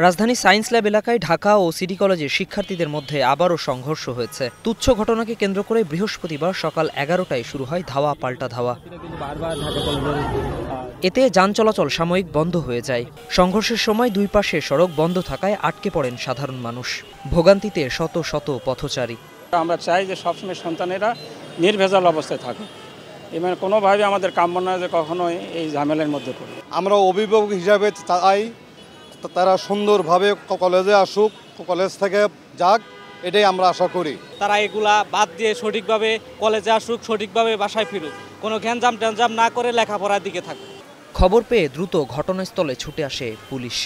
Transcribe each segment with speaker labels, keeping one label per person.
Speaker 1: রাজধানী science lab এলাকায় ঢাকা ও city কলেজের শিক্ষার্থীদের মধ্যে আবারও সংঘর্ষ হয়েছে। তুচ্ছ ঘটনাকে কেন্দ্র করে বৃহস্পতিবার সকাল 11টায় শুরু হয় ধাওয়া পাল্টা ধাওয়া। এতে যান চলাচল সাময়িক বন্ধ হয়ে যায়। সংঘর্ষের সময় দুই পাশে সড়ক বন্ধ থাকায় আটকে পড়েন সাধারণ মানুষ। ভোগান্তিতে শত শত পথচারী।
Speaker 2: আমরা চাই যে সবসময় সন্তানেরা নির্ভেজাল অবস্থায় থাকুক, এবং কোনোভাবে আমাদের কাম্য নয় যে কখনোই এই ঝামেলার মধ্যে পড়ে।
Speaker 3: আমরা অভিভাবক হিসাবে চাই তারা সুন্দরভাবে কলেজে আসুক, কলেজ থেকে যাক, এটাই আমরা আশা করি।
Speaker 4: তারা এগুলা বাদ দিয়ে সঠিকভাবে কলেজে আসুক, সঠিকভাবে বাসায় ফিরুক, কোনো গ্যাঞ্জাম ট্যাঞ্জাম না করে লেখাপড়ার দিকে থাকুক।
Speaker 1: খবর পেয়ে দ্রুত ঘটনাস্থলে ছুটে আসে পুলিশ।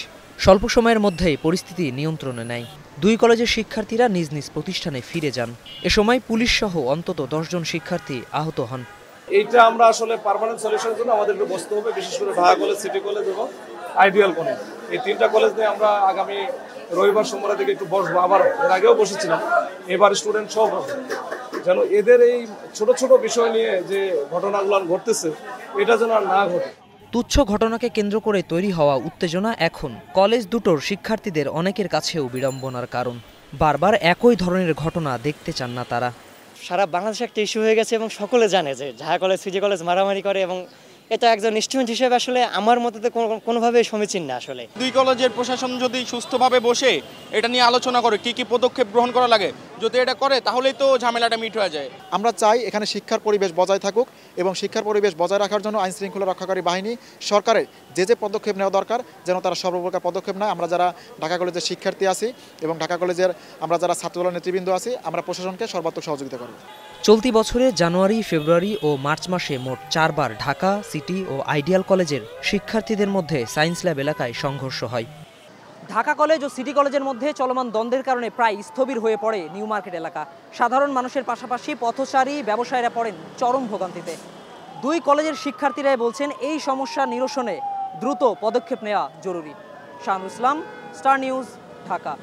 Speaker 1: স্বল্প সময়ের মধ্যেই পরিস্থিতি নিয়ন্ত্রণে নেয়। দুই কলেজের শিক্ষার্থীরা নিজ নিজ প্রতিষ্ঠানে ফিরে যান। এ সময় পুলিশ সহ অন্তত 10 জন শিক্ষার্থী আহত হন।
Speaker 5: এইটা আমরা আসলে পার্মানেন্ট সলিউশনের জন্য আমাদেরকে বসতে হবে, বিশেষ করে ঢাকা কলেজ, সিটি কলেজ এবং আইডিয়াল কলেজ। এই তিনটা কলেজ নিয়ে আমরা আগামী রবিবার সোমবার থেকে একটু বসবো। আবার এর আগেও বসেছিলাম, এবার স্টুডেন্ট সব হবে, যেন এদের এই ছোট ছোট বিষয় নিয়ে যে ঘটনাগুলো ঘটতেছে এটা যেন আর না ঘটে।
Speaker 1: তুচ্ছ ঘটনাকে কেন্দ্র করে তৈরি হওয়া উত্তেজনা এখন কলেজ দুটোর শিক্ষার্থীদের অনেকের কাছেও বিড়ম্বনার কারণ। বারবার একই ধরনের ঘটনা দেখতে চান না তারা।
Speaker 6: সারা বাংলাদেশে একটা ইস্যু হয়ে গেছে এবং সকলে জানে যে ঢাকা কলেজ, সিটি কলেজ মারামারি করে, এবং এটা একজন স্টুডেন্ট হিসেবে আসলে আমার মতে কোনোভাবেই সমীচীন না। আসলে
Speaker 7: দুই কলেজের প্রশাসন যদি সুস্থভাবে বসে এটা নিয়ে আলোচনা করে কি কি পদক্ষেপ গ্রহণ করা লাগে, যদি এটা করে তাহলেই তো ঝামেলাটা মিট হয়ে যায়।
Speaker 8: আমরা চাই এখানে শিক্ষার পরিবেশ বজায় থাকুক, এবং শিক্ষার পরিবেশ বজায় রাখার জন্য আইন শৃঙ্খলা রক্ষাকারী বাহিনী, সরকারের যে পদক্ষেপ নেওয়া দরকার যেন তারা সর্বপ্রকার পদক্ষেপ নেয়। আমরা যারা ঢাকা কলেজের শিক্ষার্থী আছি এবং ঢাকা কলেজের আমরা যারা ছাত্রদলের নেতৃবৃন্দ আছি, আমরা প্রশাসনকে সর্বাত্মক সহযোগিতা করব।
Speaker 1: চলতি বছরে জানুয়ারি, ফেব্রুয়ারি ও মার্চ মাসে মোট 4 বার ঢাকা, সিটি ও আইডিয়াল কলেজের শিক্ষার্থীদের মধ্যে সায়েন্স ল্যাব এলাকায় সংঘর্ষ হয়। ঢাকা কলেজ ও সিটি কলেজের মধ্যে চলমান দ্বন্দ্বের কারণে প্রায় স্থবির হয়ে পড়ে নিউ মার্কেট এলাকা। সাধারণ মানুষের পাশাপাশি পথচারী, ব্যবসায়ীরা পড়েন চরম ভোগান্তিতে। দুই কলেজের শিক্ষার্থীরাই বলছেন এই সমস্যা নিরসনে দ্রুত পদক্ষেপ নেওয়া জরুরি। শামুল ইসলাম, স্টার নিউজ, ঢাকা।